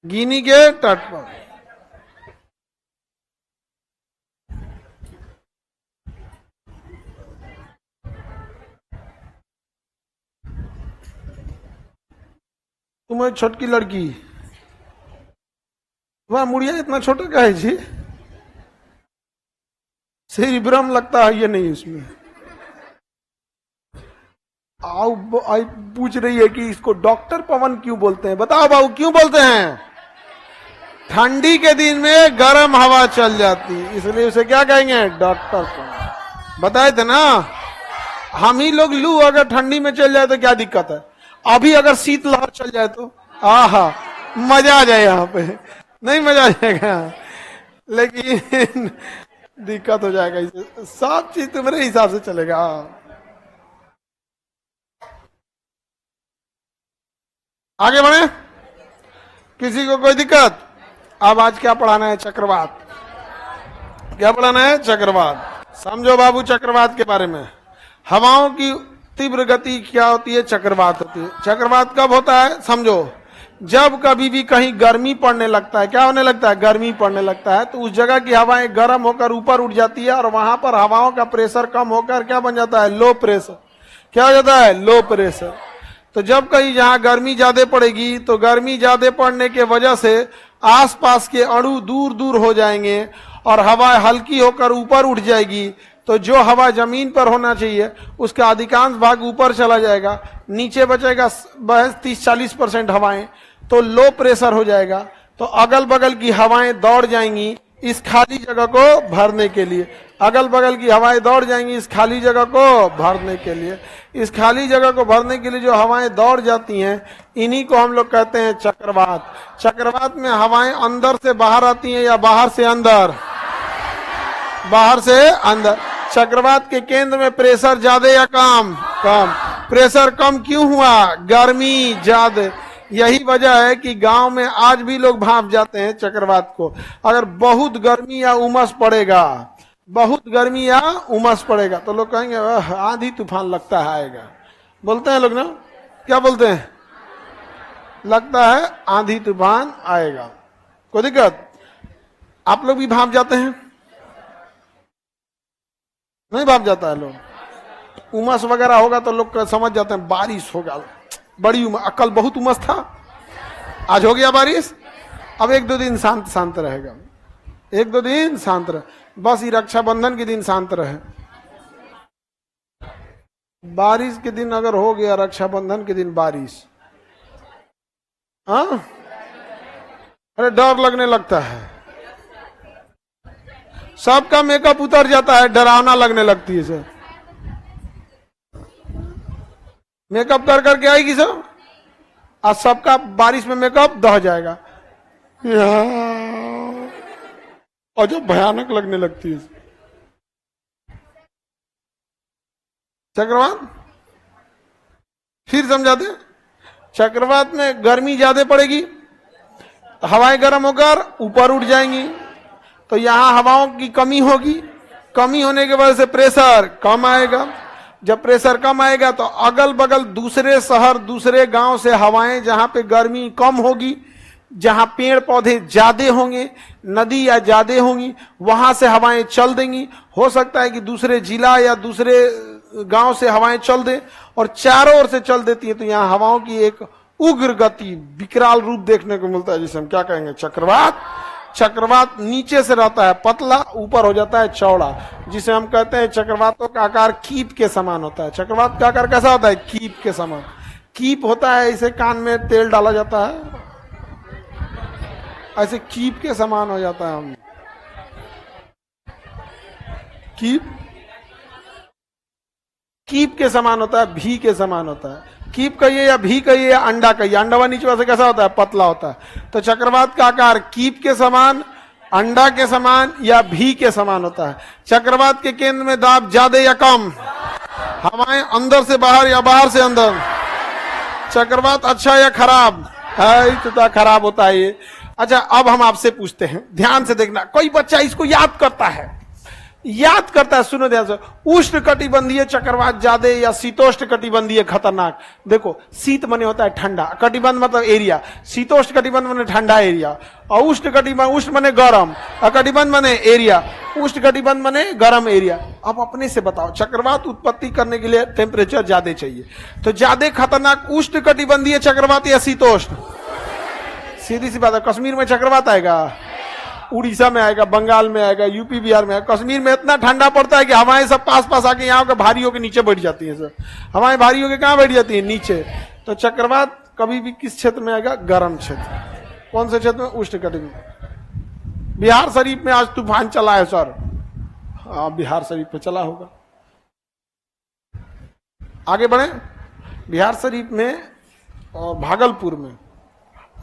गिनी के तट पर। तुम्हें छोटकी लड़की, तुम्हारा मुड़िया इतना छोटा क्या है जी? सिर भ्रम लगता है ये नहीं उसमें। आई पूछ रही है कि इसको डॉक्टर पवन क्यों बोलते हैं? बताओ बाबू क्यों बोलते हैं? ठंडी के दिन में गर्म हवा चल जाती, इसलिए उसे क्या कहेंगे? डॉक्टर पवन। बताए थे ना, हम ही लोग लू अगर ठंडी में चल जाए तो क्या दिक्कत है? अभी अगर शीतलहर चल जाए तो आहा मजा आ जाए, यहाँ पे नहीं मजा आ जाएगा, लेकिन दिक्कत हो जाएगा। इसे सब चीज तुम्हारे हिसाब से चलेगा। आगे बढ़े, किसी को कोई दिक्कत? अब आज क्या पढ़ाना है? चक्रवात। क्या पढ़ाना है? चक्रवात। समझो बाबू चक्रवात के बारे में। हवाओं की तीव्र गति क्या होती है? चक्रवात होती है। चक्रवात कब होता है? समझो, जब कभी भी कहीं गर्मी पड़ने लगता है, क्या होने लगता है? गर्मी पड़ने लगता है, तो उस जगह की हवाएं गर्म होकर ऊपर उठ जाती है और वहां पर हवाओं का प्रेशर कम होकर क्या बन जाता है? Low pressure. क्या हो जाता है? Low pressure. तो जब कहीं जहां गर्मी ज्यादा पड़ेगी तो गर्मी ज्यादा पड़ने के वजह से आसपास के अणु दूर दूर हो जाएंगे और हवा हल्की होकर ऊपर उठ जाएगी। तो जो हवा जमीन पर होना चाहिए उसका अधिकांश भाग ऊपर चला जाएगा, नीचे बचेगा 30-40% हवाएं, तो लो प्रेशर हो जाएगा। तो अगल बगल की हवाएं दौड़ जाएंगी इस खाली जगह को भरने के लिए। अगल बगल की हवाएं दौड़ जाएंगी इस खाली जगह को भरने के लिए। इस खाली जगह को भरने के लिए जो हवाएं दौड़ जाती हैं, इन्हीं को हम लोग कहते हैं चक्रवात। चक्रवात में हवाएं अंदर से बाहर आती हैं या बाहर से अंदर? बाहर से अंदर। चक्रवात के केंद्र में प्रेशर ज्यादा या कम? कम। प्रेशर कम क्यों हुआ? गर्मी ज्यादा। यही वजह है कि गांव में आज भी लोग भांप जाते हैं चक्रवात को। अगर बहुत गर्मी या उमस पड़ेगा, बहुत गर्मी या उमस पड़ेगा, तो लोग कहेंगे आंधी तूफान लगता है आएगा। बोलते हैं लोग ना, क्या बोलते हैं? लगता है आंधी तूफान आएगा। कोई दिक्कत? आप लोग भी भांप जाते हैं? नहीं भांप जाता है लोग? उमस वगैरह होगा तो लोग समझ जाते हैं बारिश होगा, बड़ी उमस। कल बहुत उमस था, आज हो गया बारिश, अब 1-2 दिन शांत शांत रहेगा। 1-2 दिन शांत रहे, बस ये रक्षाबंधन के दिन शांत रहे। बारिश के दिन अगर हो गया, रक्षाबंधन के दिन बारिश, हाँ अरे डर लगने लगता है, सबका मेकअप उतर जाता है, डरावना लगने लगती है सर। मेकअप कर करके आएगी सब, आज सबका बारिश में मेकअप दह जाएगा और जो भयानक लगने लगती है। चक्रवात फिर समझाते। चक्रवात में गर्मी ज्यादा पड़ेगी, हवाएं गर्म होकर ऊपर उठ जाएंगी, तो यहां हवाओं की कमी होगी। कमी होने की वजह से प्रेशर कम आएगा। जब प्रेशर कम आएगा तो अगल बगल दूसरे शहर, दूसरे गांव से हवाएं, जहां पे गर्मी कम होगी, जहां पेड़ पौधे ज्यादा होंगे, नदी या ज्यादा होंगी, वहां से हवाएं चल देंगी। हो सकता है कि दूसरे जिला या दूसरे गांव से हवाएं चल दे, और चारों ओर से चल देती है, तो यहाँ हवाओं की एक उग्र गति, विकराल रूप देखने को मिलता है, जिसे हम क्या कहेंगे? चक्रवात। चक्रवात नीचे से रहता है पतला, ऊपर हो जाता है चौड़ा, जिसे हम कहते हैं चक्रवातों का आकार कीप के समान होता है। चक्रवात का आकार कैसा होता है? कीप के समान। कीप होता है, इसे कान में तेल डाला जाता है, ऐसे कीप के समान हो जाता है। हम कीप के समान होता है, भी के समान होता है। कीप कहिए या भी कहिए या अंडा कहिए, अंडा नीचे से कैसा होता है? पतला होता है। तो चक्रवात का आकार कीप के समान, अंडा के समान या भी के समान होता है। चक्रवात के केंद्र में दाब ज्यादा या कम? हवाएं अंदर से बाहर या बाहर से अंदर? चक्रवात अच्छा या खराब है? तो खराब होता है ये। अच्छा, अब हम आपसे पूछते हैं, ध्यान से देखना। कोई बच्चा इसको याद करता है, याद करता है। सुनो ध्यान से, उष्ण कटिबंधीय चक्रवात ज्यादा या शीतोष्ण कटिबंधीय खतरनाक। देखो, शीत मने होता है ठंडा, कटिबंध मतलब एरिया, शीतोष्ण कटिबंध मने ठंडा एरिया, और उष्ण कटिबंध, उष्ण मने गर्म, और कटिबंध मने एरिया, उष्ण कटिबंध मने गर्म एरिया। अब अपने से बताओ, चक्रवात उत्पत्ति करने के लिए टेम्परेचर ज्यादा चाहिए, तो ज्यादा खतरनाक उष्ण कटिबंधीय चक्रवात या शीतोष्ण? सीधी सी बात है, कश्मीर में चक्रवात आएगा, उड़ीसा में आएगा, बंगाल में आएगा, यूपी बिहार में आएगा। कश्मीर में इतना ठंडा पड़ता है कि हवाएं सब पास पास आके यहाँ के भारी होके नीचे बैठ जाती हैं। सर, हवाएं भारी होके कहाँ बैठ जाती है? नीचे। तो चक्रवात कभी भी किस क्षेत्र में आएगा? गर्म क्षेत्र। कौन से क्षेत्र में? उष्ण कटिबंध। बिहार शरीफ में आज तूफान चला है सर। हाँ, बिहार शरीफ पे चला होगा। आगे बढ़े। बिहार शरीफ में और भागलपुर में,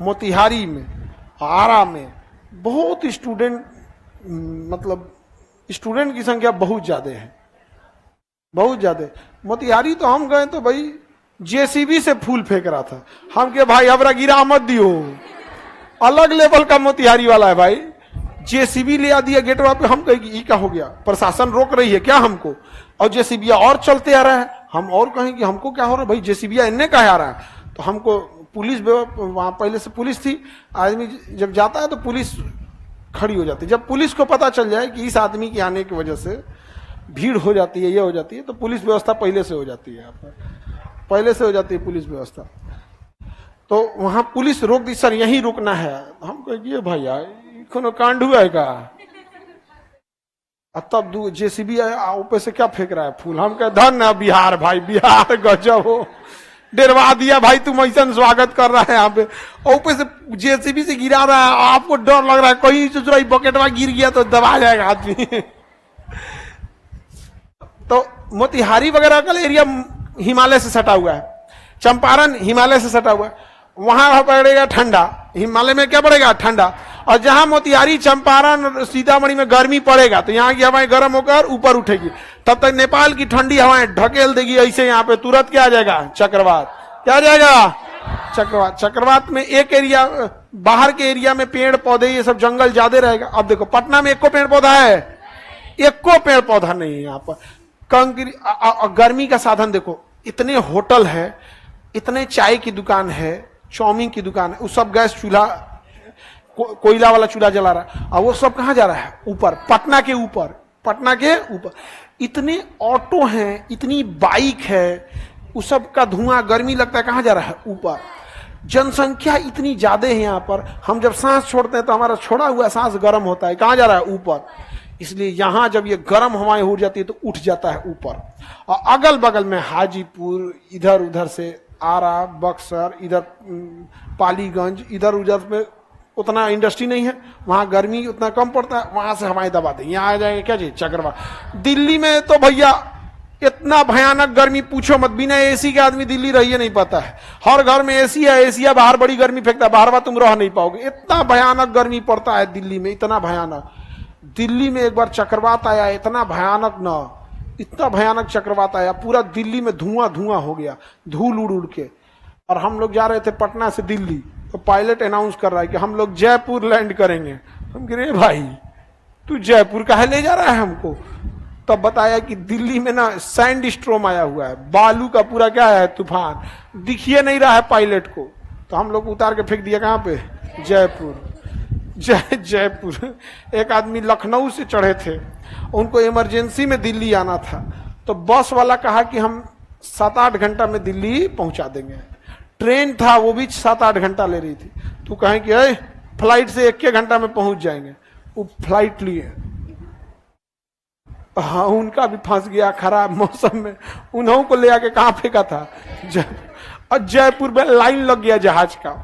मोतिहारी में, आरा में बहुत स्टूडेंट, मतलब स्टूडेंट की संख्या बहुत ज्यादा है, बहुत ज्यादा। मोतिहारी तो हम गए तो भाई जेसीबी से फूल फेंक रहा था। हम के भाई हमारा गिरा मत दियो, अलग लेवल का मोतिहारी वाला है भाई। जेसीबी ले आ दिया गेटवा पे। हम कहेंगे ये क्या हो गया, प्रशासन रोक रही है क्या हमको? और जेसीबी और चलते आ रहा है। हम और कहेंगे हमको क्या हो रहा है भाई, जेसीबी इन्ने कहा आ रहा है। तो हमको पुलिस, वहां पहले से पुलिस थी, आदमी जब जाता है तो पुलिस खड़ी हो जाती है। जब पुलिस को पता चल जाए कि इस आदमी के आने की वजह से भीड़ हो जाती है, ये हो जाती है, तो पुलिस व्यवस्था पहले से हो जाती है। यहाँ पर पहले से हो जाती है पुलिस व्यवस्था। तो वहां पुलिस रोक दी, सर यहीं रुकना है। हम कहेंगे भैया कोनो कांड हुआ है का? तब जेसीबी ऊपर से क्या फेंक रहा है फूल। हम कहे धन है बिहार भाई, बिहार गजब हो, डरवा दिया भाई, तुम ऐसा स्वागत कर रहा है यहाँ पे, और ऊपर से जेसीबी से गिरा रहा है। आपको डर लग रहा है कहीं दूसरा बकेटवा गिर गया तो दबा जाएगा आदमी। तो मोतिहारी वगैरह का एरिया हिमालय से सटा हुआ है, चंपारण हिमालय से सटा हुआ है, वहां पड़ेगा ठंडा। हिमालय में क्या पड़ेगा? ठंडा। और जहां मोतिहारी, चंपारण, सीतामढ़ी में गर्मी पड़ेगा तो यहाँ की हवाएं गर्म होकर ऊपर उठेगी। तब तक नेपाल की ठंडी हवाएं ढकेल देगी ऐसे, यहाँ पे तुरंत क्या आ जाएगा? चक्रवात। क्या आ जाएगा? चक्रवात। चक्रवात में एक एरिया, बाहर के एरिया में पेड़ पौधे ये सब जंगल ज्यादा रहेगा। अब देखो पटना में एको पेड़ पौधा है? एको पेड़ पौधा नहीं है यहाँ पर। कंक्रीट, गर्मी का साधन देखो, इतने होटल है, इतने चाय की दुकान है, चाउमीन की दुकान है, वो सब गैस चूल्हा, कोयला वाला चूल्हा जला रहा है। और वो सब कहां जा रहा है? ऊपर, पटना के ऊपर, पटना के ऊपर। इतने ऑटो हैं, इतनी बाइक है, उस सब का धुआं, गर्मी लगता है, कहां जा रहा है? ऊपर। जनसंख्या इतनी ज्यादा है यहाँ पर, हम जब सांस छोड़ते हैं तो हमारा छोड़ा हुआ सांस गर्म होता है, कहां जा रहा है? ऊपर। इसलिए यहां जब ये गर्म हवाएं हो जाती है तो उठ जाता है ऊपर। और अगल बगल में हाजीपुर, इधर उधर से आरा, बक्सर, इधर पालीगंज, इधर उधर में उतना इंडस्ट्री नहीं है, वहां गर्मी उतना कम पड़ता है, वहां से हवाएं दबा दें, यहाँ आ जाएंगे क्या चीज? चक्रवात। दिल्ली में तो भैया इतना भयानक गर्मी पूछो मत, बिना एसी के आदमी दिल्ली रहिए नहीं पाता है। हर घर में एसी है, एसी बाहर बड़ी गर्मी फेंकता है, बाहर तुम रह नहीं पाओगे, इतना भयानक गर्मी पड़ता है दिल्ली में, इतना भयानक। दिल्ली में एक बार चक्रवात आया, इतना भयानक ना, इतना भयानक चक्रवात आया, पूरा दिल्ली में धुआं धुआं हो गया, धूल उड़ उड़ के। और हम लोग जा रहे थे पटना से दिल्ली, तो पायलट अनाउंस कर रहा है कि हम लोग जयपुर लैंड करेंगे। हम कह रहे भाई तू जयपुर काहे ले जा रहा है हमको? तब बताया कि दिल्ली में ना सैंड स्ट्रोम आया हुआ है, बालू का पूरा क्या है? तूफान, दिखिए नहीं रहा है पायलट को। तो हम लोग उतार के फेंक दिया कहां पे? जयपुर। जयपुर। एक आदमी लखनऊ से चढ़े थे, उनको इमरजेंसी में दिल्ली आना था, तो बस वाला कहा कि हम 7-8 घंटा में दिल्ली पहुंचा देंगे। ट्रेन था वो भी 7-8 घंटा ले रही थी, तो कहें कि अरे फ्लाइट से 1 घंटा में पहुंच जाएंगे। वो फ्लाइट लिए, हाँ उनका भी फंस गया खराब मौसम में, उन्हों को ले आके कहां फेंका था? और जयपुर में लाइन लग गया जहाज का,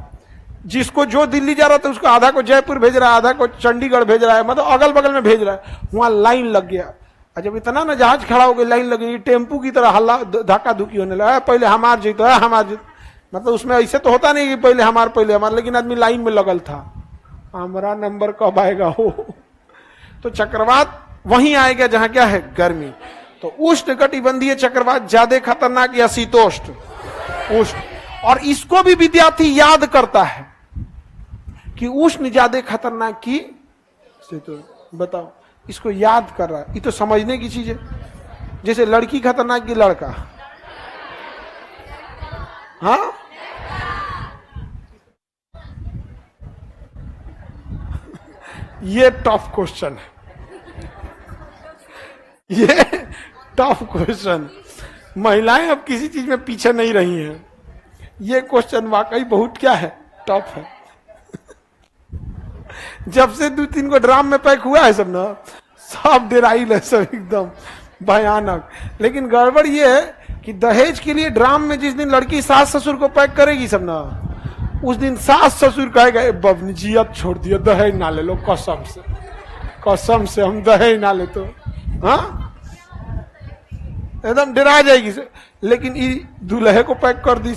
जिसको जो दिल्ली जा रहा था उसको आधा को जयपुर भेज रहा है, आधा को चंडीगढ़ भेज रहा है, मतलब अगल बगल में भेज रहा है, वहां लाइन लग गया। जब इतना ना जहाज खड़ा हो गया, लाइन लग गई, टेम्पू की तरह हल्ला धक्का धुकी होने लगा, पहले हमार जीतो है, हमार जीत, मतलब उसमें ऐसे तो होता नहीं कि पहले हमार, लेकिन आदमी लाइन में लगल था, हमारा नंबर कब आएगा हो। तो चक्रवात वहीं आएगा जहां क्या है? गर्मी। तो उष्ण कटिबंधीय चक्रवात ज्यादा खतरनाक या शीतोष्ण? उष्ण। और इसको भी विद्यार्थी याद करता है कि उष्ण ज्यादा खतरनाक की शीतोष्ण। बताओ इसको याद कर रहा है, ये तो समझने की चीज है। जैसे लड़की खतरनाक की लड़का, हाँ ये टफ क्वेश्चन है, ये टफ क्वेश्चन। महिलाएं अब किसी चीज में पीछे नहीं रही हैं। ये क्वेश्चन वाकई बहुत क्या है, टफ है। जब से 2-3 को ड्राम में पैक हुआ है सब ना, सब डेराइल है, सब एकदम भयानक। लेकिन गड़बड़ ये है कि दहेज के लिए ड्राम में जिस दिन लड़की सास ससुर को पैक करेगी सब ना, उस दिन सास ससुर कहेगा बबनी जी अब छोड़ दिया, दहेज ना ले लो, कसम से, कसम से हम दहेज ना ले तो, हाँ एकदम डरा जाएगी। लेकिन ये दूल्हे को पैक कर दी।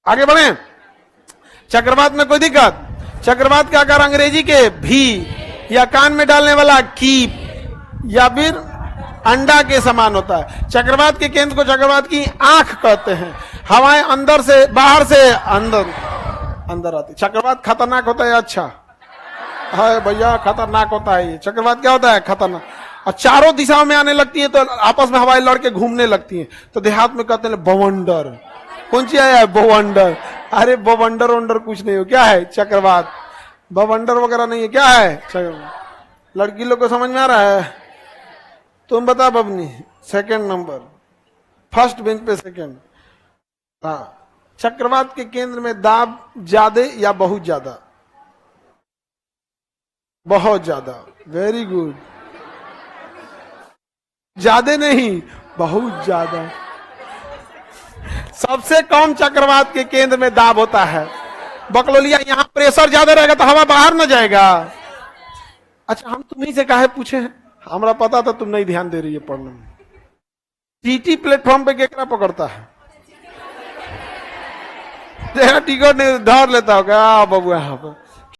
आगे बढ़े। चक्रवात में कोई दिक्कत? चक्रवात का आकार अंग्रेजी के भी या कान में डालने वाला कीप या फिर अंडा के समान होता है। चक्रवात के केंद्र को चक्रवात की आंख कहते हैं। हवाएं अंदर से बाहर से अंदर आती। चक्रवात खतरनाक होता है, अच्छा है भैया, खतरनाक होता है ये चक्रवात। क्या होता है? खतरनाक। और चारों दिशाओं में आने लगती है तो आपस में हवाएं लड़के घूमने लगती हैं। तो देहात में कहते हैं बवंडर। कौन सी आया है? बवंडर। अरे बवंडर वंडर कुछ नहीं हो, क्या है? चक्रवात। बवंडर वगैरह नहीं है, क्या है? चक्रवात। लड़की लोग को समझ में आ रहा है? तुम बता बबनी। सेकंड नंबर, फर्स्ट बेंच पे सेकंड। हाँ, चक्रवात के केंद्र में दाब ज्यादा या बहुत ज्यादा? बहुत ज्यादा। Very good. ज्यादा नहीं, बहुत ज्यादा। सबसे कम चक्रवात के केंद्र में दाब होता है। बकलोलिया, यहां प्रेशर ज्यादा रहेगा तो हवा बाहर न जाएगा। अच्छा, हम तुम्ही से काहे पूछे हैं? हमरा पता था तुम नहीं ध्यान दे रही है पढ़ने में। टीटी प्लेटफॉर्म पे केकरा पकड़ता है? टिकट नहीं धर लेता होगा बबुआ।